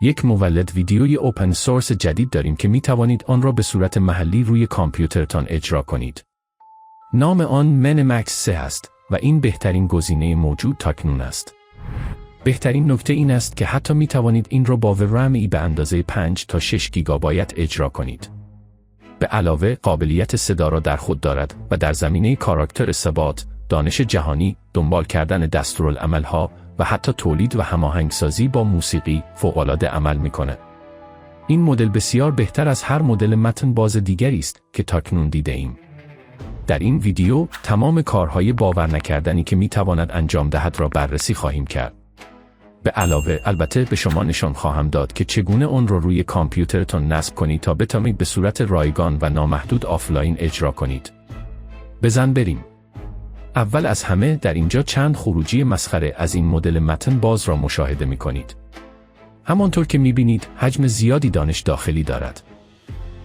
یک مولد ویدیوی اوپن سورس جدید داریم که می توانید آن را به صورت محلی روی کامپیوترتان اجرا کنید. نام آن منمکس 3 است و این بهترین گزینه موجود تاکنون است. بهترین نکته این است که حتی می توانید این را با ورمی به اندازه 5 تا 6 گیگابایت اجرا کنید. به علاوه قابلیت صدا را در خود دارد و در زمینه کاراکتر ثبات، دانش جهانی، دنبال کردن دستورالعمل‌ها و حتی تولید و هماهنگسازی با موسیقی فوق‌العاده عمل می‌کند. این مدل بسیار بهتر از هر مدل متن باز دیگری است که تاکنون دیده‌ایم. در این ویدیو تمام کارهای باور نکردنی که می‌تواند انجام دهد را بررسی خواهیم کرد. به علاوه البته به شما نشان خواهم داد که چگونه آن را روی کامپیوترتان نصب کنید تا بتوانید به صورت رایگان و نامحدود آفلاین اجرا کنید. بزن بریم. اول از همه در اینجا چند خروجی مسخره از این مدل متن باز را مشاهده می کنید. همانطور که می بینید حجم زیادی دانش داخلی دارد.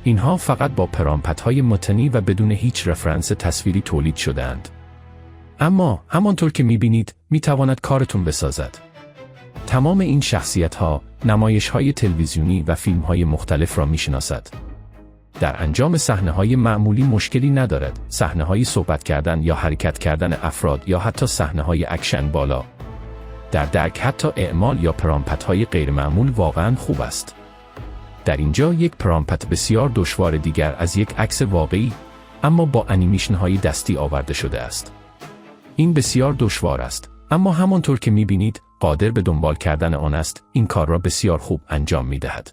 اینها فقط با پرامپت‌های متنی و بدون هیچ رفرنس تصویری تولید شده‌اند. اما همانطور که می بینید می تواند کارتون بسازد. تمام این شخصیت‌ها نمایش‌های تلویزیونی و فیلم‌های مختلف را می‌شناسد. در انجام صحنه‌های معمولی مشکلی ندارد. صحنه‌های صحبت کردن یا حرکت کردن افراد یا حتی صحنه‌های اکشن بالا. در درک حتی اعمال یا پرامپت‌های غیرمعمول واقعاً خوب است. در اینجا یک پرامپت بسیار دشوار دیگر از یک عکس واقعی اما با انیمیشن‌های دستی آورده شده است. این بسیار دشوار است، اما همانطور که می‌بینید قادر به دنبال کردن آن است. این کار را بسیار خوب انجام می‌دهد.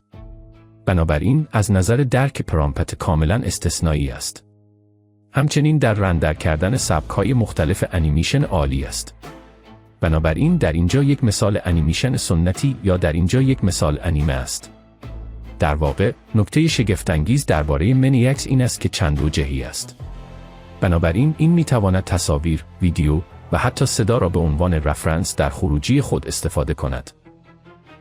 بنابراین از نظر درک پرامپت کاملاً استثنایی است. همچنین در رندر کردن سبک‌های مختلف انیمیشن عالی است. بنابراین در اینجا یک مثال انیمیشن سنتی یا در اینجا یک مثال انیمه است. در واقع نکته شگفت‌انگیز درباره منیاکس این است که چند وجهی است. بنابراین این می‌تواند تصاویر، ویدیو و حتی صدا را به عنوان رفرنس در خروجی خود استفاده کند.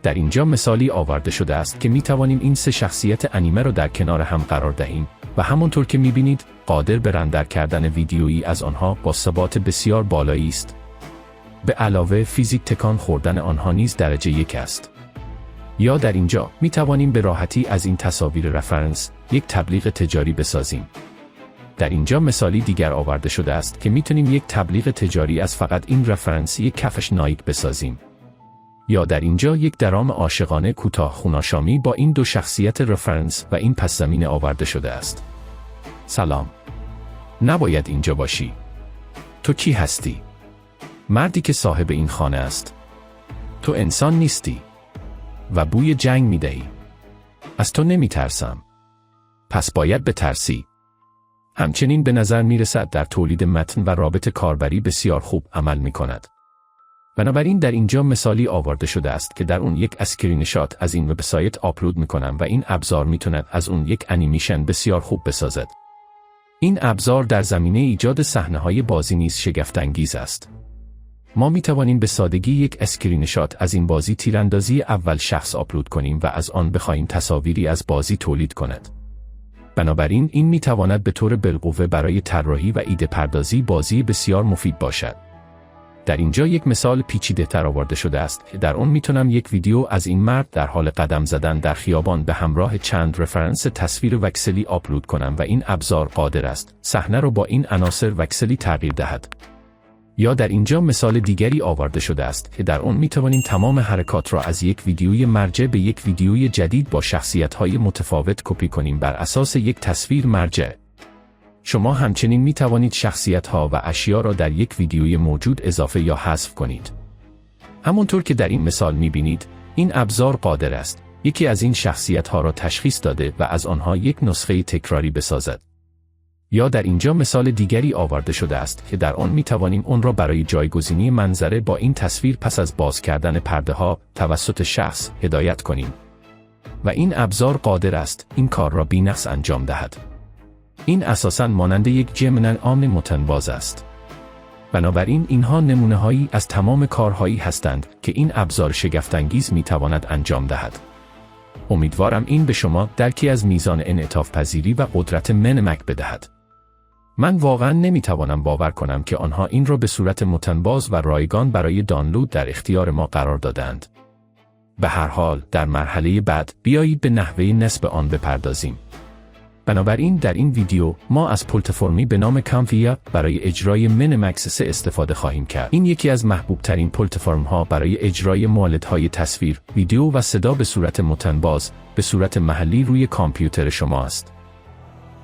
در اینجا مثالی آورده شده است که می توانیم این سه شخصیت انیمه را در کنار هم قرار دهیم و همانطور که می بینید قادر به رندر کردن ویدیویی از آنها با ثبات بسیار بالایی است. به علاوه فیزیک تکان خوردن آنها نیز درجه 1 است. یا در اینجا می توانیم به راحتی از این تصاویر رفرنس یک تبلیغ تجاری بسازیم. در اینجا مثالی دیگر آورده شده است که میتونیم یک تبلیغ تجاری از فقط این رفرنس یک کفش نایک بسازیم. یا در اینجا یک درام عاشقانه کوتاه خوناشامی با این دو شخصیت رفرنس و این پس زمینه آورده شده است. سلام. نباید اینجا باشی. تو کی هستی؟ مردی که صاحب این خانه است. تو انسان نیستی. و بوی جنگ میدهی. از تو نمیترسم. پس باید بترسی. همچنین به نظر می رسد در تولید متن و رابط کاربری بسیار خوب عمل می کند. بنابراین در اینجا مثالی آورده شده است که در اون یک اسکرین شات از این وبسایت آپلود می کنم و این ابزار می تواند از اون یک انیمیشن بسیار خوب بسازد. این ابزار در زمینه ایجاد صحنه‌های بازی نیز شگفت‌انگیز است. ما می توانیم به سادگی یک اسکرین شات از این بازی تیراندازی اول شخص آپلود کنیم و از آن بخواهیم تصاویری از بازی تولید کند. بنابراین این می تواند به طور بالقوه برای طراحی و ایده پردازی بازی بسیار مفید باشد. در اینجا یک مثال پیچیده تر آورده شده است که در آن میتونم یک ویدیو از این مرد در حال قدم زدن در خیابان به همراه چند رفرنس تصویر وکسلی آپلود کنم و این ابزار قادر است صحنه را با این عناصر وکسلی تغییر دهد. یا در اینجا مثال دیگری آورده شده است که در آن میتوانیم تمام حرکات را از یک ویدیوی مرجع به یک ویدیوی جدید با شخصیت‌های متفاوت کپی کنیم بر اساس یک تصویر مرجع. شما همچنین می توانید شخصیت‌ها و اشیا را در یک ویدیوی موجود اضافه یا حذف کنید. همونطور که در این مثال می بینید، این ابزار قادر است یکی از این شخصیت‌ها را تشخیص داده و از آنها یک نسخه تکراری بسازد. یا در اینجا مثال دیگری آورده شده است که در آن می توانیم آن را برای جایگزینی منظره با این تصویر پس از باز کردن پرده‌ها توسط شخص هدایت کنیم. و این ابزار قادر است این کار را بی‌نقص انجام دهد. این اساساً مانند یک جمن عام متنباز است. بنابراین اینها نمونه‌هایی از تمام کارهایی هستند که این ابزار شگفت‌انگیز می‌تواند انجام دهد. امیدوارم این به شما درکی از میزان انعطاف پذیری و قدرت منمک بدهد. من واقعاً نمی‌توانم باور کنم که آنها این را به صورت متنباز و رایگان برای دانلود در اختیار ما قرار دادند. به هر حال در مرحله بعد بیایید به نحوه نصب آن بپردازیم. بنابراین در این ویدیو ما از پلتفرمی به نام کانفیا برای اجرای مینیمکس 3 استفاده خواهیم کرد. این یکی از محبوب ترین پلتفرم ها برای اجرای مولدهای تصویر، ویدیو و صدا به صورت متنباز به صورت محلی روی کامپیوتر شما است.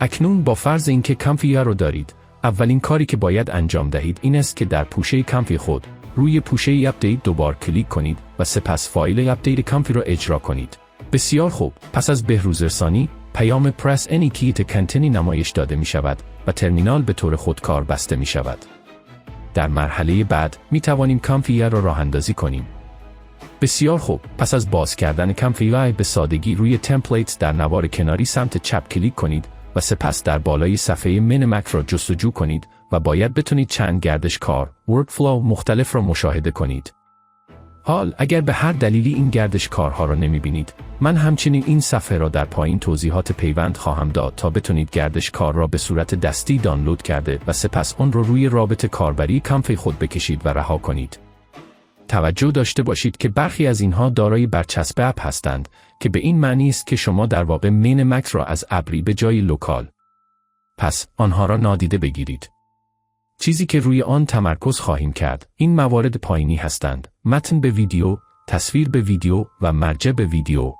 اکنون با فرض اینکه کانفیا رو دارید، اولین کاری که باید انجام دهید این است که در پوشه کانفی خود روی پوشه اپدیت دوبار کلیک کنید و سپس فایل اپدیت کانفی را اجرا کنید. بسیار خوب. پس از بهروزرسانی پیام پرس any key to continue نمایش داده می شود و ترمینال به طور خودکار بسته می شود. در مرحله بعد می توانیم کانفیا را راه اندازی کنیم. بسیار خوب. پس از باز کردن کانفیا به سادگی روی تمپلیتس در نوار کناری سمت چپ کلیک کنید و سپس در بالای صفحه مینیمک را جستجو کنید و باید بتونید چند گردشکار workflow مختلف را مشاهده کنید. حال اگر به هر دلیلی این گردشکارها را نمی‌بینید، من همچنین این صفحه را در پایین توضیحات پیوند خواهم داد تا بتونید گردشکار را به صورت دستی دانلود کرده و سپس آن را روی رابط کاربری کانفی خود بکشید و رها کنید. توجه داشته باشید که برخی از اینها دارای برچسب اپ هستند که به این معنی است که شما در واقع مینیمک را از ابری به جای لوکال. پس آنها را نادیده بگیرید. چیزی که روی آن تمرکز خواهیم کرد، این موارد پایینی هستند: متن به ویدیو، تصویر به ویدیو و مرجع به ویدیو.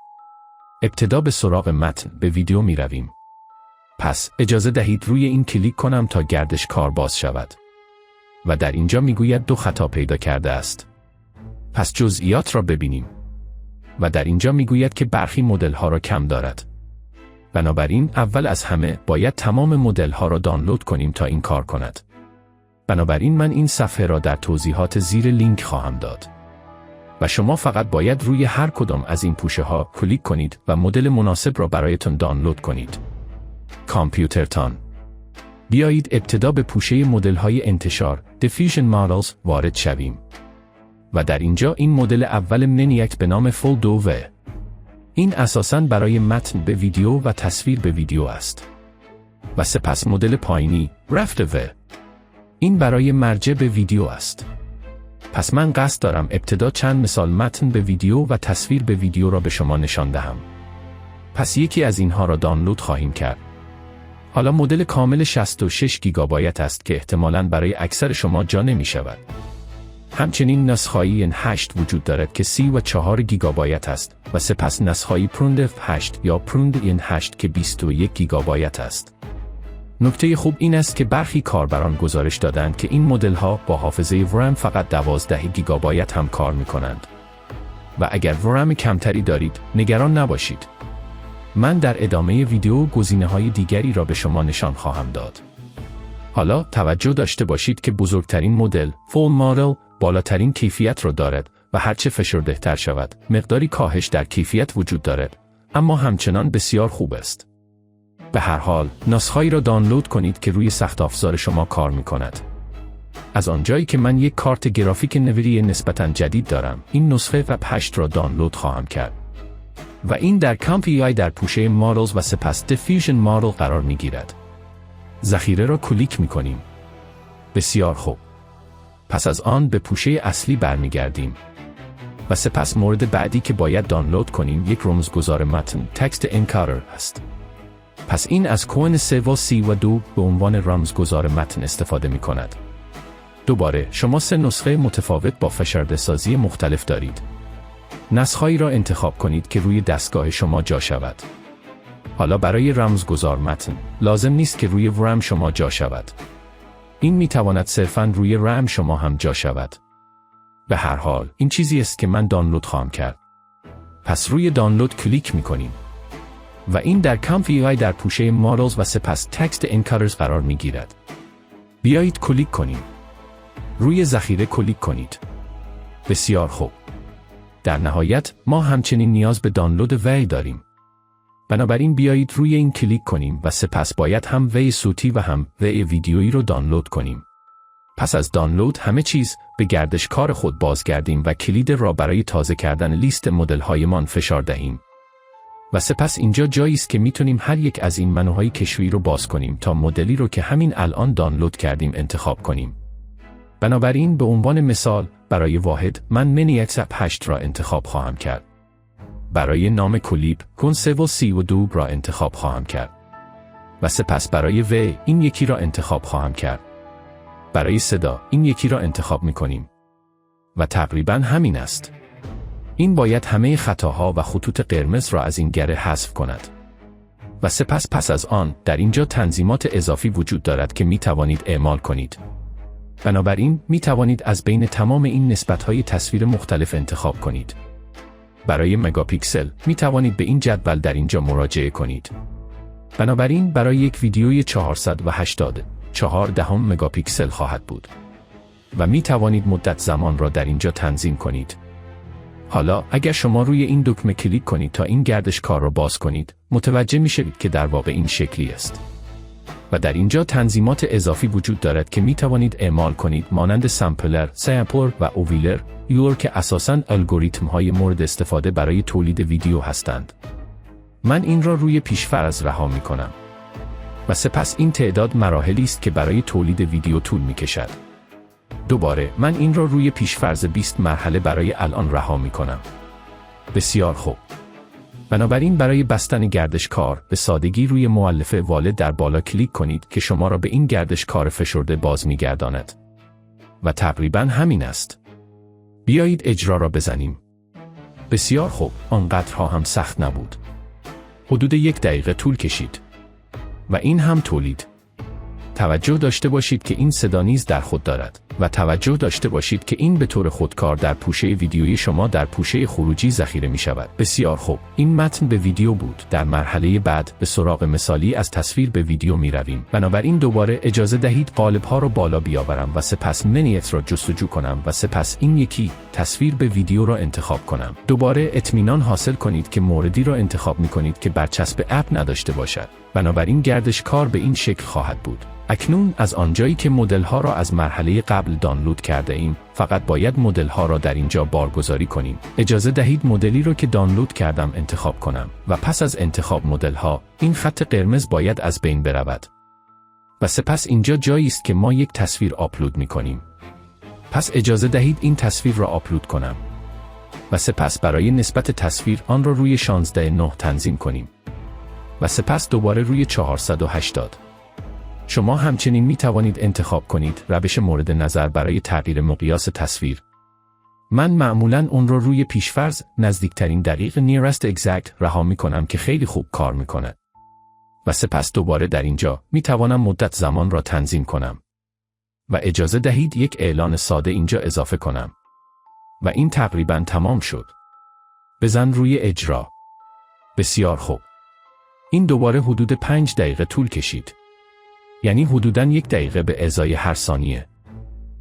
ابتدا به سراغ متن به ویدیو می رویم. پس اجازه دهید روی این کلیک کنم تا گردشکار باز شود. و در اینجا می گوید 2 خطا پیدا کرده است. پس جزئیات را ببینیم. و در اینجا می گوید که برخی مدل ها را کم دارد. بنابراین اول از همه باید تمام مدل ها را دانلود کنیم تا این کار کند. بنابراین من این صفحه را در توضیحات زیر لینک خواهم داد. و شما فقط باید روی هر کدام از این پوشه ها کلیک کنید و مدل مناسب را برایتان دانلود کنید. کامپیوترتان. بیایید ابتدا به پوشه مدل های انتشار Diffusion Models وارد شویم. و در اینجا این مدل اول منیاک به نام فولدو و این اساساً برای متن به ویدیو و تصویر به ویدیو است. و سپس مدل پایینی رفته و این برای مرجع به ویدیو است. پس من قصد دارم ابتدا چند مثال متن به ویدیو و تصویر به ویدیو را به شما نشان دهم. پس یکی از اینها را دانلود خواهیم کرد. حالا مدل کامل 66 گیگابایت است که احتمالاً برای اکثر شما جا نمی شود. همچنین نسخه‌ای N8 وجود دارد که 34 گیگابایت است و سپس نسخه‌ای پروند F8 یا پروند N8 که 21 گیگابایت است. نکته خوب این است که برخی کاربران گزارش دادند که این مدل‌ها با حافظه ورم فقط 12 گیگابایت هم کار می‌کنند. و اگر ورم کمتری دارید، نگران نباشید. من در ادامه ویدیو گزینه‌های دیگری را به شما نشان خواهم داد. حالا توجه داشته باشید که بزرگترین مدل، فول مدل، بالاترین کیفیت را دارد و هرچه فشرده‌تر شود، مقداری کاهش در کیفیت وجود دارد، اما همچنان بسیار خوب است. به هر حال، نسخه‌ای را دانلود کنید که روی سخت افزار شما کار می‌کند. از آنجایی که من یک کارت گرافیک نویدیا نسبتاً جدید دارم، این نسخه F8 را دانلود خواهم کرد. و این در کانفی در پوشه مدلز و سپس دیفیوژن مدل قرار می‌گیرد. ذخیره را کلیک می‌کنیم. بسیار خوب. پس از آن به پوشه اصلی برمیگردیم. و سپس مورد بعدی که باید دانلود کنیم یک رمزگذار متن تکست انکادر است. پس این از کوئن 3 و 32 به عنوان رمزگذار متن استفاده می کند. دوباره شما 3 نسخه متفاوت با فشرده‌سازی مختلف دارید. نسخه‌ای را انتخاب کنید که روی دستگاه شما جا شود. حالا برای رمزگذار متن لازم نیست که روی ورم شما جا شود. این می تواند صرفاً روی رم شما هم جا شود. به هر حال این چیزی است که من دانلود خواهم کرد. پس روی دانلود کلیک می کنیم. و این در کانفی در پوشه مدلز و سپس تکست انکادرز قرار می گیرد. بیایید کلیک کنیم. روی ذخیره کلیک کنید. بسیار خوب. در نهایت ما همچنین نیاز به دانلود وی داریم. بنابراین بیایید روی این کلیک کنیم و سپس باید هم وی صوتی و هم وی ویدیویی رو دانلود کنیم. پس از دانلود همه چیز به گردشکار خود بازگردیم و کلید را برای تازه کردن لیست مدل‌هایمان فشار دهیم. و سپس اینجا جایی است که میتونیم هر یک از این منوهای کشویی رو باز کنیم تا مدلی رو که همین الان دانلود کردیم انتخاب کنیم. بنابراین به عنوان مثال برای واحد من منیاک F8 را انتخاب خواهم کرد. برای نام کلیپ کنسول 32 را انتخاب خواهم کرد. و سپس برای و این یکی را انتخاب خواهم کرد. برای صدا این یکی را انتخاب می کنیم. و تقریباً همین است. این باید همه خطاها و خطوط قرمز را از این گره حذف کند. و سپس پس از آن در اینجا تنظیمات اضافی وجود دارد که می توانید اعمال کنید. بنابراین می توانید از بین تمام این نسبت‌های تصویر مختلف انتخاب کنید. برای مگاپیکسل می توانید به این جدول در اینجا مراجعه کنید. بنابراین برای یک ویدیوی 484 مگاپیکسل خواهد بود. و می توانید مدت زمان را در اینجا تنظیم کنید. حالا اگر شما روی این دکمه کلیک کنید تا این گردشکار را باز کنید، متوجه می شوید که در واقع این شکلی است. و در اینجا تنظیمات اضافی وجود دارد که می توانید اعمال کنید، مانند سامپلر و اوویلر که اساساً الگوریتم های مورد استفاده برای تولید ویدیو هستند. من این را روی پیش‌فرض رها می کنم. و سپس این تعداد مراحلی است که برای تولید ویدیو طول می کشد. دوباره من این را روی پیش‌فرض 20 مرحله برای الان رها می کنم. بسیار خوب. بنابراین برای بستن گردشکار به سادگی روی مؤلفه والد در بالا کلیک کنید که شما را به این گردشکار فشرده باز می گرداند. و تقریباً همین است. بیایید اجرا را بزنیم. بسیار خوب، آنقدرها هم سخت نبود. حدود 1 دقیقه طول کشید. و این هم تولید. توجه داشته باشید که این صدا نیز در خود دارد و توجه داشته باشید که این به طور خودکار در پوشه ویدیویی شما در پوشه خروجی ذخیره می شود. بسیار خوب، این متن به ویدیو بود. در مرحله بعد به سراغ مثالی از تصویر به ویدیو می رویم. بنابراین دوباره اجازه دهید قالب ها را بالا بیاورم و سپس منیت را جستجو کنم و سپس این یکی تصویر به ویدیو را انتخاب کنم. دوباره اطمینان حاصل کنید که موردی را انتخاب می کنید که برچسب اپ نداشته باشد. بنابراین گردشکار به این شکل خواهد بود. اکنون از آنجایی که مدل ها را از مرحله قبل دانلود کرده ایم، فقط باید مدل ها را در اینجا بارگذاری کنیم. اجازه دهید مدلی را که دانلود کردم انتخاب کنم و پس از انتخاب مدل ها، این خط قرمز باید از بین برود. و سپس اینجا جایی است که ما یک تصویر آپلود می کنیم. پس اجازه دهید این تصویر را آپلود کنم. و سپس برای نسبت تصویر آن را روی 16:9 تنظیم کنیم. و سپس دوباره روی 480. شما همچنین می توانید انتخاب کنید روش مورد نظر برای تغییر مقیاس تصویر. من معمولاً اون رو روی پیشفرض نزدیکترین دقیق nearest exact رها می کنم که خیلی خوب کار می کنه. و سپس دوباره در اینجا می توانم مدت زمان را تنظیم کنم. و اجازه دهید یک اعلان ساده اینجا اضافه کنم. و این تقریباً تمام شد. بزن روی اجرا. بسیار خوب. این دوباره حدود 5 دقیقه طول کشید. یعنی حدوداً 1 دقیقه به ازای هر ثانیه.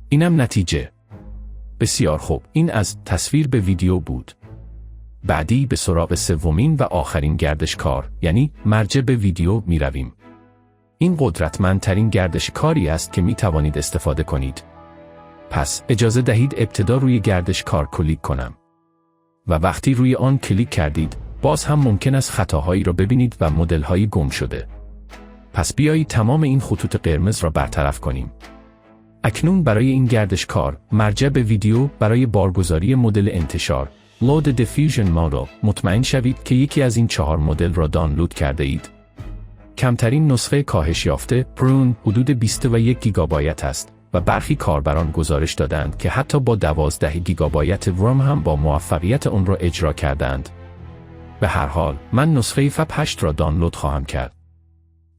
اینم نتیجه. بسیار خوب. این از تصویر به ویدیو بود. بعدی به سراغ سومین و آخرین گردشکار، یعنی مرجع به ویدیو می رویم. این قدرتمندترین گردشکاری است که می توانید استفاده کنید. پس اجازه دهید ابتدا روی گردشکار کلیک کنم. و وقتی روی آن کلیک کردید، باز هم ممکن است خطاهایی را ببینید و مدل‌های گم شده. پس بیایید تمام این خطوط قرمز را برطرف کنیم. اکنون برای این گردشکار، مرجع به ویدیو برای بارگذاری مدل انتشار، Load Diffusion Model، مطمئن شوید که یکی از این 4 مدل را دانلود کرده اید. کمترین نسخه کاهش یافته، پرون، حدود 21 گیگابایت است و برخی کاربران گزارش دادند که حتی با 12 گیگابایت رام هم با موفقیت آن را اجرا کردند. به هر حال، من نسخه FAP 8 را دانلود خواهم کرد.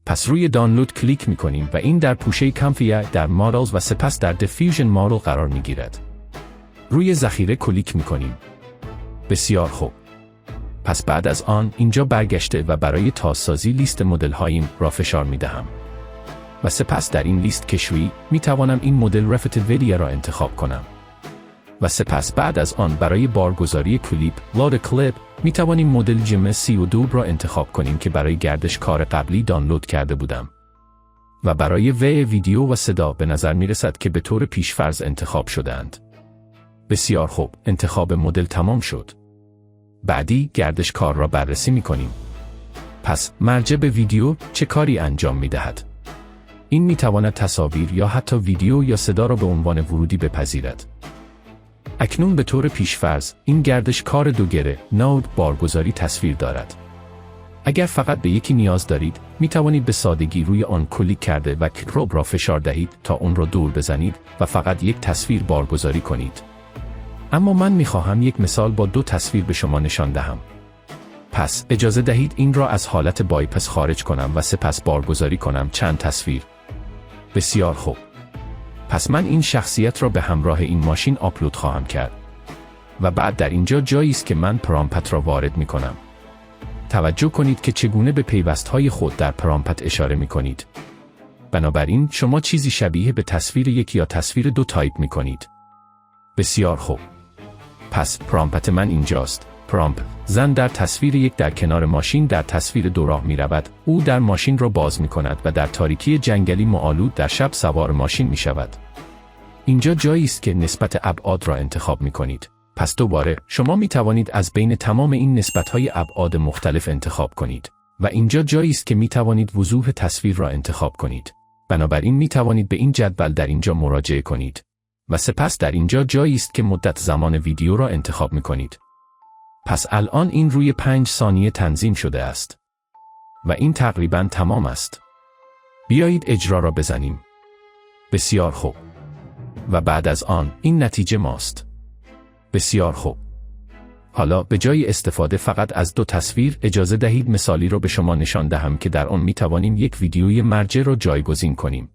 پس روی دانلود کلیک می کنیم و این در پوشه کانفیگر در مدلز و سپس در دیفیوژن مدل قرار می گیرد. روی ذخیره کلیک می کنیم. بسیار خوب. پس بعد از آن اینجا برگشته و برای تازسازی لیست مدل هایم را فشار می دهم. و سپس در این لیست کشویی می توانم این مدل رفتیویدیا را انتخاب کنم. و سپس بعد از آن برای بارگذاری کلیپ لود کلیپ می توانیم مدل جم 32 را انتخاب کنیم که برای گردشکار قبلی دانلود کرده بودم. و برای ویدیو و صدا به نظر می رسد که به طور پیشفرض انتخاب شدند. بسیار خوب، انتخاب مدل تمام شد. بعدی گردشکار را بررسی می کنیم. پس مرجع به ویدیو چه کاری انجام می دهد؟ این می تواند تصاویر یا حتی ویدیو یا صدا را به عنوان ورودی بپذیرد. اکنون به طور پیش‌فرض این گردش کار دو گره نود بارگذاری تصویر دارد. اگر فقط به یکی نیاز دارید، می توانید به سادگی روی آن کلیک کرده و کلوب را فشار دهید تا اون را دور بزنید و فقط یک تصویر بارگذاری کنید. اما من می خواهم یک مثال با 2 تصویر به شما نشان دهم. پس اجازه دهید این را از حالت بایپس خارج کنم و سپس بارگذاری کنم چند تصویر. بسیار خوب. پس من این شخصیت را به همراه این ماشین آپلود خواهم کرد. و بعد در اینجا جایی است که من پرامپت را وارد می کنم. توجه کنید که چگونه به پیوست‌های خود در پرامپت اشاره می کنید. بنابراین شما چیزی شبیه به تصویر 1 یا تصویر 2 تایپ می کنید. بسیار خوب. پس پرامپت من اینجاست. پرامپت: زن در تصویر 1 در کنار ماشین در تصویر 2 راه می رود. او در ماشین را باز می کند و در تاریکی جنگلی معالود در شب سوار ماشین می شود. اینجا جایی است که نسبت ابعاد را انتخاب می کنید. پس دوباره شما می توانید از بین تمام این نسبت‌های ابعاد مختلف انتخاب کنید و اینجا جایی است که می توانید وضوح تصویر را انتخاب کنید. بنابراین می توانید به این جدول در اینجا مراجعه کنید و سپس در اینجا جایی است که مدت زمان ویدیو را انتخاب می کنید. پس الان این روی 5 ثانیه تنظیم شده است و این تقریباً تمام است. بیایید اجرا را بزنیم. بسیار خوب. و بعد از آن این نتیجه ماست. بسیار خوب. حالا به جای استفاده فقط از 2 تصویر اجازه دهید مثالی را به شما نشان دهم که در آن می توانیم یک ویدیوی مرجع را جایگزین کنیم.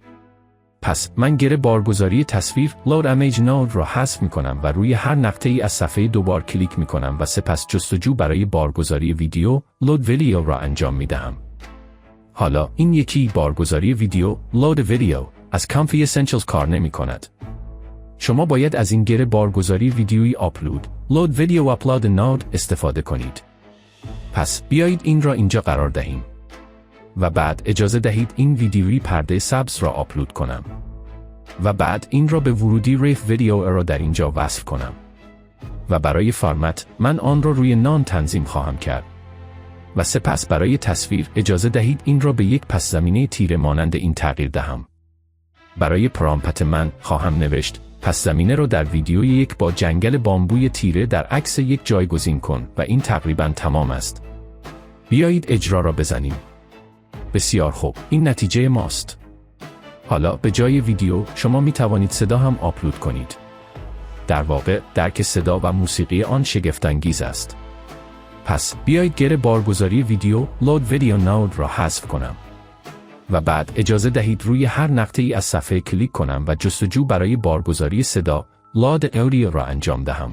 پس من گره بارگذاری تصویر Load Image Node را حذف می کنم و روی هر نقطه‌ای از صفحه 2 بار کلیک می کنم و سپس جستجو برای بارگذاری ویدیو Load Video را انجام می دهم. حالا این یکی بارگذاری ویدیو Load Video از Comfy Essentials کار نمی کند. شما باید از این گره بارگذاری ویدیویی آپلود Load Video Upload Node استفاده کنید. پس بیایید این را اینجا قرار دهیم. و بعد اجازه دهید این ویدیویی پرده سبز را آپلود کنم. و بعد این را به ورودی ریف ویدیو را در اینجا وصل کنم. و برای فرمت من آن را روی نان تنظیم خواهم کرد. و سپس برای تصویر اجازه دهید این را به یک پس زمینه تیره مانند این تغییر دهم. برای پرامپت من خواهم نوشت پس زمینه را در ویدیوی 1 با جنگل بامبوی تیره در عکس 1 جایگزین کن و این تقریباً تمام است. بیایید اجرا را بزنیم. بسیار خوب. این نتیجه ماست. حالا به جای ویدیو شما می توانید صدا هم آپلود کنید. در واقع درک صدا و موسیقی آن شگفت‌انگیز است. پس بیایید گره بارگذاری ویدیو Load Video Node را حذف کنم. و بعد اجازه دهید روی هر نقطه‌ای از صفحه کلیک کنم و جستجو برای بارگذاری صدا Load Audio را انجام دهم.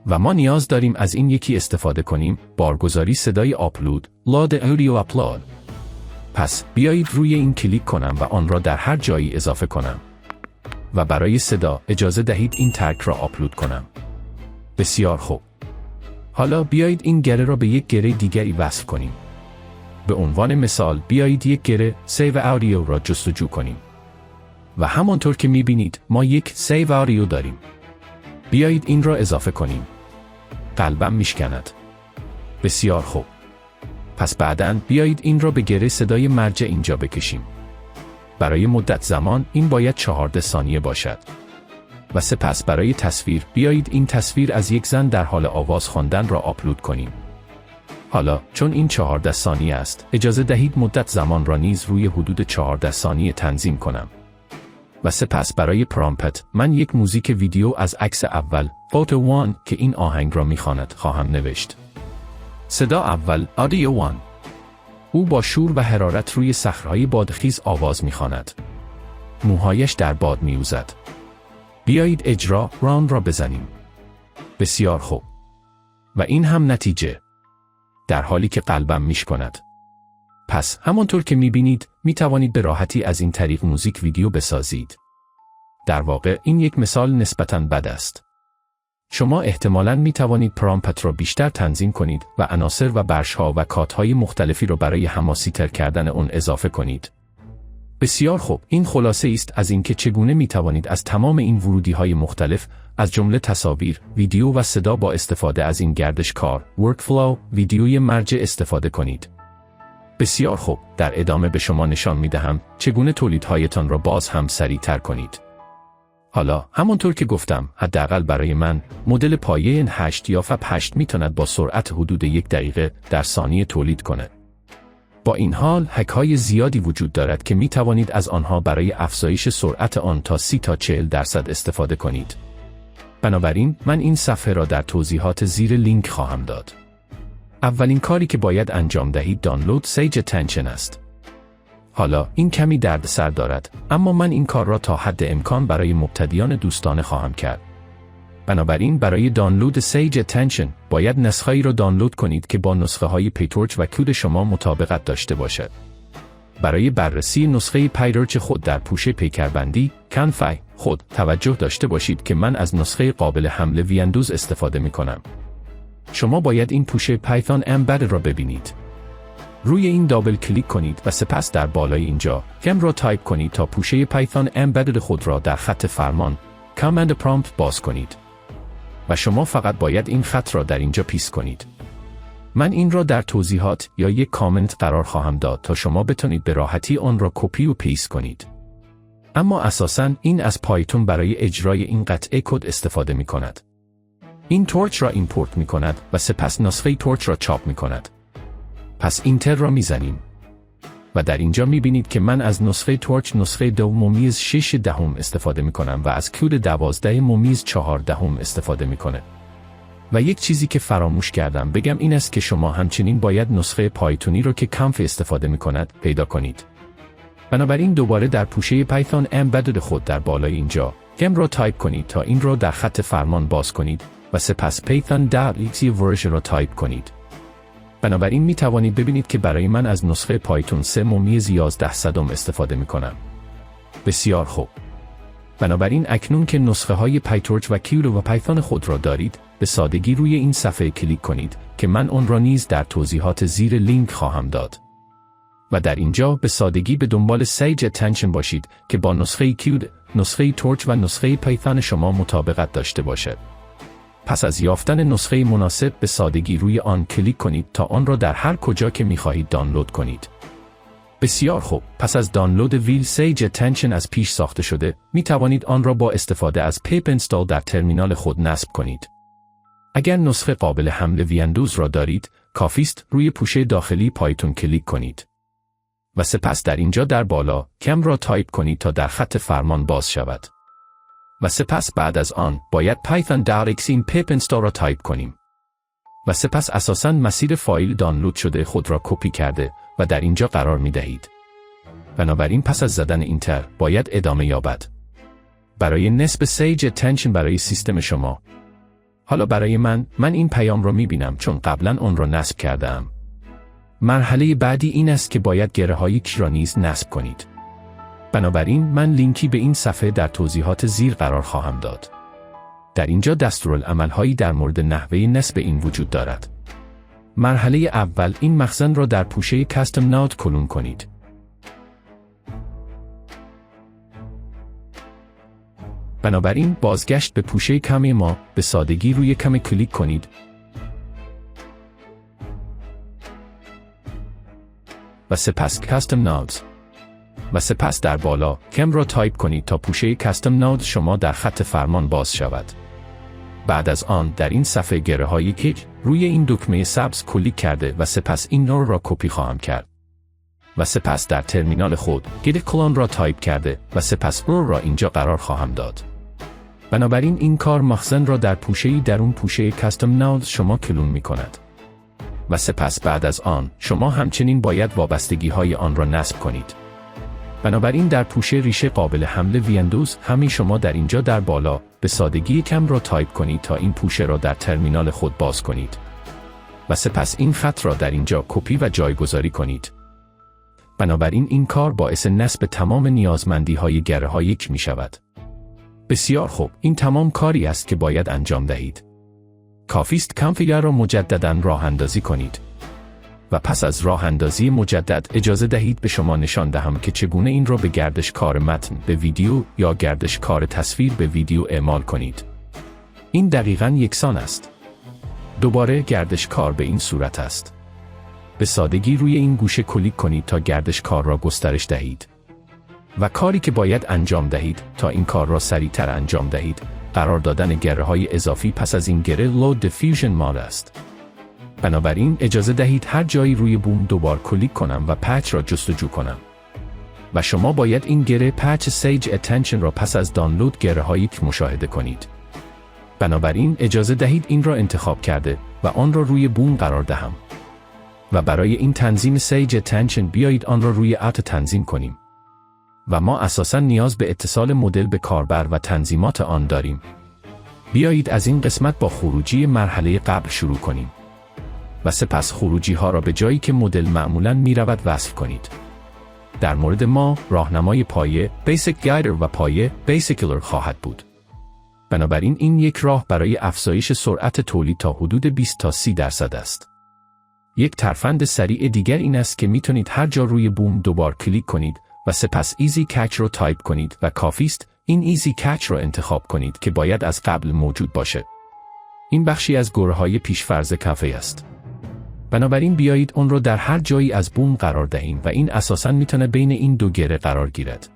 و ما نیاز داریم از این یکی استفاده کنیم، بارگذاری صدای آپلود Load Audio Upload. پس بیایید روی این کلیک کنم و آن را در هر جایی اضافه کنم. و برای صدا اجازه دهید این ترک را آپلود کنم. بسیار خوب. حالا بیایید این گره را به یک گره دیگری وصل کنیم. به عنوان مثال بیایید یک گره سیو آدیو را جستجو کنیم. و همانطور که می‌بینید ما یک سیو آدیو داریم. بیایید این را اضافه کنیم. قلبم میشکند. بسیار خوب. پس بعداً بیایید این را به گره صدای مرجع اینجا بکشیم. برای مدت زمان این باید 14 ثانیه باشد. و سپس برای تصویر بیایید این تصویر از یک زن در حال آواز خواندن را آپلود کنیم. حالا چون این 14 ثانیه است، اجازه دهید مدت زمان را نیز روی حدود 14 ثانیه تنظیم کنم. و سپس برای پرامپت من یک موزیک ویدیو از عکس اول فوتو 1 که این آهنگ را میخواند خواهم نوشت. صدا اول آدیو 1. او با شور و حرارت روی صخره‌های بادخیز آواز میخواند. موهایش در باد میوزد. بیایید اجرا ران را بزنیم. بسیار خوب. و این هم نتیجه. در حالی که قلبم میشکند. پس همانطور که میبینید میتوانید به راحتی از این طریق موزیک ویدیو بسازید. در واقع این یک مثال نسبتاً بد است. شما احتمالاً میتوانید پرامپت را بیشتر تنظیم کنید و عناصر و برش‌ها و کات‌های مختلفی را برای حماسی‌تر کردن اون اضافه کنید. بسیار خوب. این خلاصه است از اینکه چگونه میتوانید از تمام این ورودی‌های مختلف از جمله تصاویر، ویدیو و صدا با استفاده از این گردشکار ورکفلو ویدیوی مرجع استفاده کنید. بسیار خوب. در ادامه به شما نشان می‌دهم چگونه تولیدهایتان را باز هم سریع‌تر کنید. حالا همونطور که گفتم حداقل برای من مدل پایه 8 یا فاب 8 میتواند با سرعت حدود 1 دقیقه در ثانیه تولید کنه. با این حال هک‌های زیادی وجود دارد که می توانید از آنها برای افزایش سرعت آن تا 30 تا 40% استفاده کنید. بنابراین من این صفحه را در توضیحات زیر لینک خواهم داد. اولین کاری که باید انجام دهید دانلود سیج اتنشن است. حالا این کمی دردسر دارد، اما من این کار را تا حد امکان برای مبتدیان دوستانه خواهم کرد. بنابراین برای دانلود سیج اتنشن باید نسخه‌ای را دانلود کنید که با نسخه‌های پیتورچ و کود شما مطابقت داشته باشد. برای بررسی نسخه پیتورچ خود در پوشه پیکربندی کنفای خود توجه داشته باشید که من از نسخه قابل حمل ویندوز استفاده می‌کنم. شما باید این پوشه پایتون امبد را ببینید. روی این دابل کلیک کنید و سپس در بالای اینجا کم را تایپ کنید تا پوشه پایتون امبد خود را در خط فرمان کامند پرامپت باز کنید. و شما فقط باید این خط را در اینجا پیست کنید. من این را در توضیحات یا یک کامنت قرار خواهم داد تا شما بتونید به راحتی آن را کپی و پیست کنید. اما اساساً این از پایتون برای اجرای این قطعه کد استفاده می کند. این تورچ را ایمپورت می کند و سپس نسخه تورچ را چاپ می کند. پس اینتر را می زنیم. و در اینجا می بینید که من از نسخه تورچ نسخه 2.6 استفاده می کنم و از کود 12.14 استفاده می کنه. و یک چیزی که فراموش کردم بگم این است که شما همچنین باید نسخه پایتونی رو که کانف استفاده می کند پیدا کنید. بنابراین دوباره در پوشه پایتون امبدد خود در بالای اینجا کم را تایپ کنید تا این را در خط فرمان باز کنید و سپس python.exe ورژن را تایپ کنید. بنابراین می توانید ببینید که برای من از نسخه پایتون 3.11 استفاده می کنم. بسیار خوب. بنابراین اکنون که نسخه های پیتورچ و کیول و پایتون خود را دارید، به سادگی روی این صفحه کلیک کنید که من آن را نیز در توضیحات زیر لینک خواهم داد. و در اینجا به سادگی به دنبال سیج اتنشن باشید که با نسخه کیول، نسخه تورچ و نسخه پایتون شما مطابقت داشته باشد. پس از یافتن نسخه مناسب به سادگی روی آن کلیک کنید تا آن را در هر کجا که می‌خواهید دانلود کنید. بسیار خوب. پس از دانلود ویل سیج اتنشن از پیش ساخته شده، می توانید آن را با استفاده از پیپ اینستال در ترمینال خود نصب کنید. اگر نسخه قابل حمل ویندوز را دارید، کافی است روی پوشه داخلی پایتون کلیک کنید. و سپس در اینجا در بالا کم را تایپ کنید تا در خط فرمان باز شود. و سپس بعد از آن باید python.exe این پیپ اینستال را تایپ کنیم. و سپس اساساً مسیر فایل دانلود شده خود را کپی کرده و در اینجا قرار می دهید. بنابراین پس از زدن اینتر باید ادامه یابد. برای نصب سیج اتنشن برای سیستم شما. حالا برای من این پیام را می بینم چون قبلا آن را نصب کردم. مرحله بعدی این است که باید گره های کی را نیز نصب کنید. بنابراین من لینکی به این صفحه در توضیحات زیر قرار خواهم داد. در اینجا دستورالعمل‌هایی در مورد نحوه نصب این وجود دارد. مرحله اول این مخزن را در پوشه کاستم نود کلون کنید. بنابراین بازگشت به پوشه کم ما به سادگی روی کم کلیک کنید و سپس کاستم نودز و سپس در بالا کم را تایپ کنید تا پوشه کاستم نود شما در خط فرمان باز شود. بعد از آن در این صفحه گره هایی که روی این دکمه سبز کلیک کرده و سپس این نور را کپی خواهم کرد. و سپس در ترمینال خود گید کلون را تایپ کرده و سپس رور را اینجا قرار خواهم داد. بنابراین این کار مخزن را در پوشه‌ای درون پوشه کاستم نود شما کلون می کند. و سپس بعد از آن شما همچنین باید وابستگی های آن را نصب کنید. بنابراین در پوشه ریشه قابل حمل ویندوز همین شما در اینجا در بالا به سادگی کم را تایپ کنید تا این پوشه را در ترمینال خود باز کنید. و سپس این خط را در اینجا کپی و جایگذاری کنید. بنابراین این کار باعث نصب تمام نیازمندی های گره های یک می شود. بسیار خوب. این تمام کاری است که باید انجام دهید. کافی است کانفیگر را مجدداً راه اندازی کنید. و پس از راه اندازی مجدد اجازه دهید به شما نشان دهم که چگونه این را به گردشکار متن به ویدیو یا گردشکار تصویر به ویدیو اعمال کنید. این دقیقاً یکسان است. دوباره گردشکار به این صورت است. به سادگی روی این گوشه کلیک کنید تا گردشکار را گسترش دهید. و کاری که باید انجام دهید تا این کار را سریعتر انجام دهید، قرار دادن گره‌های اضافی پس از این گره لود دیفیوژن ماد است. بنابراین اجازه دهید هر جایی روی بوم دوبار کلیک کنم و پچ را جستجو کنم. و شما باید این گره پچ سیج اتنشن را پس از دانلود گره‌هایی مشاهده کنید. بنابراین اجازه دهید این را انتخاب کرده و آن را روی بوم قرار دهم. و برای این تنظیم سیج اتنشن بیایید آن را روی ات تنظیم کنیم. و ما اساساً نیاز به اتصال مدل به کاربر و تنظیمات آن داریم. بیایید از این قسمت با خروجی مرحله قبل شروع کنیم. و سپس خروجی ها را به جایی که مدل معمولاً می رود وصف کنید. در مورد ما، راهنمای پایه، Basic Guider و پایه، Basicler خواهد بود. بنابراین این یک راه برای افزایش سرعت تولید تا حدود 20 تا 30% است. یک ترفند سریع دیگر این است که میتونید هر جا روی بوم دوبار کلیک کنید و سپس ایزی کچ رو تایپ کنید و کافی است این ایزی کچ رو انتخاب کنید که باید از قبل موجود باشه. این بخشی از گره‌های پیش‌فرض کافه است. بنابراین بیایید اون رو در هر جایی از بوم قرار دهیم و این اساساً میتونه بین این دو گره قرار گیرد.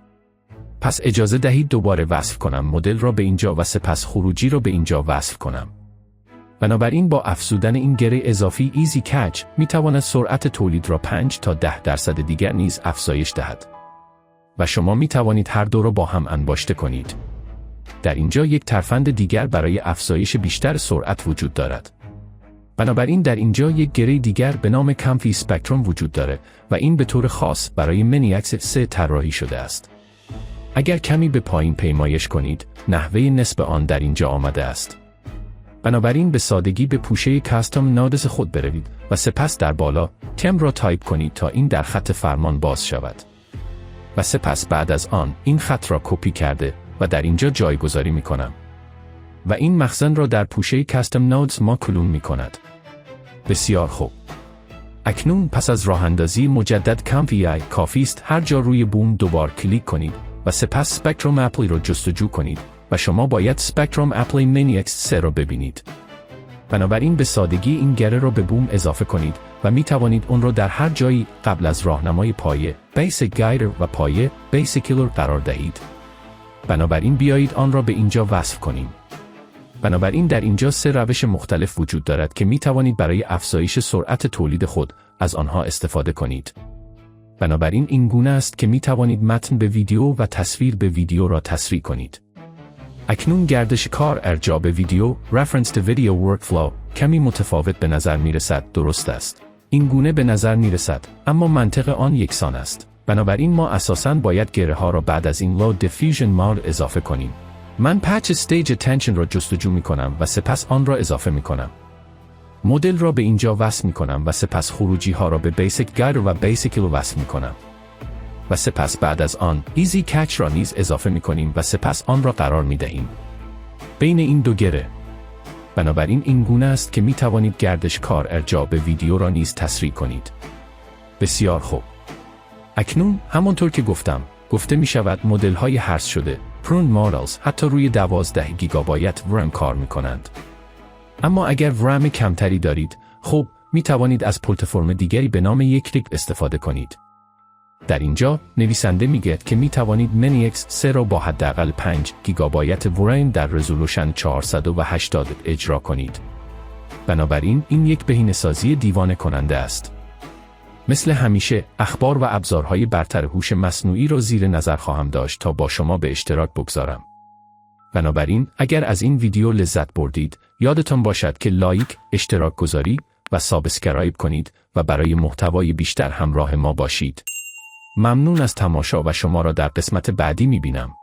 پس اجازه دهید دوباره وصف کنم مدل را به اینجا و سپس خروجی را به اینجا وصف کنم. بنابراین با افزودن این گره اضافی ایزی کچ میتواند سرعت تولید را 5 تا 10% دیگر نیز افزایش دهد. و شما میتوانید هر دو را با هم انباشته کنید. در اینجا یک ترفند دیگر برای افزایش بیشتر سرعت وجود دارد. بنابراین در اینجا یک گره دیگر به نام کامفی اسپکتروم وجود داره و این به طور خاص برای منیاکس 3 طراحی شده است. اگر کمی به پایین پیمایش کنید، نحوه نصب آن در اینجا آمده است. بنابراین به سادگی به پوشه کاستوم نودز خود بروید و سپس در بالا تم را تایپ کنید تا این در خط فرمان باز شود. و سپس بعد از آن این خط را کپی کرده و در اینجا جایگذاری می کنم. و این مخزن را در پوشه کاستوم نودز ما کلون می کند. بسیار خوب. اکنون پس از راه اندازی مجدد کامفی ای کافی است هر جا روی بوم دوبار کلیک کنید و سپس سپکتروم اپلی را جستجو کنید و شما باید سپکتروم اپلی منیاکس 3 را ببینید. بنابراین به سادگی این گره را به بوم اضافه کنید و می توانید اون را در هر جایی قبل از راهنمای پایه Basic Guider و پایه Basicler قرار دهید. بنابراین بیایید آن را به اینجا وصف کنیم. بنابراین در اینجا 3 روش مختلف وجود دارد که می توانید برای افزایش سرعت تولید خود از آنها استفاده کنید. بنابراین این گونه است که می توانید متن به ویدیو و تصویر به ویدیو را تسریع کنید. اکنون گردش کار ارجاع به ویدیو Reference to Video Workflow کمی متفاوت به نظر می رسد. درست است. این گونه به نظر می رسد، اما منطق آن یکسان است. بنابراین ما اساساً باید گره ها را بعد از این Load Diffusion Mode اضافه کنیم. من پچ Stage Attention را جستجو می کنم و سپس آن را اضافه می کنم. مدل را به اینجا وصل می کنم و سپس خروجی ها را به Basic Guider و Basicler وصل می کنم. و سپس بعد از آن ایزی کچ را نیز اضافه می کنیم و سپس آن را قرار می دهیم بین این دو گره. بنابراین این گونه است که می توانید گردش کار ارجاع به ویدیو را نیز تسریع کنید. بسیار خوب. اکنون همانطور که گفته می شود مدل های هرس شده پرون مدلز حتی روی 12 گیگابایت ورم کار می کنند. اما اگر ورم کمتری دارید، خب می توانید از پلتفرم دیگری به نام یکریگ استفاده کنید. در اینجا نویسنده میگه که می توانید منیاکس 3 را با حداقل 5 گیگابایت ورم در رزولوشن 480 اجرا کنید. بنابراین این یک بهینه‌سازی دیوانه کننده است. مثل همیشه اخبار و ابزارهای برتر هوش مصنوعی را زیر نظر خواهم داشت تا با شما به اشتراک بگذارم. بنابراین اگر از این ویدیو لذت بردید، یادتان باشد که لایک، اشتراک گذاری و سابسکرایب کنید و برای محتوای بیشتر همراه ما باشید. ممنون از تماشا و شما را در قسمت بعدی می‌بینم.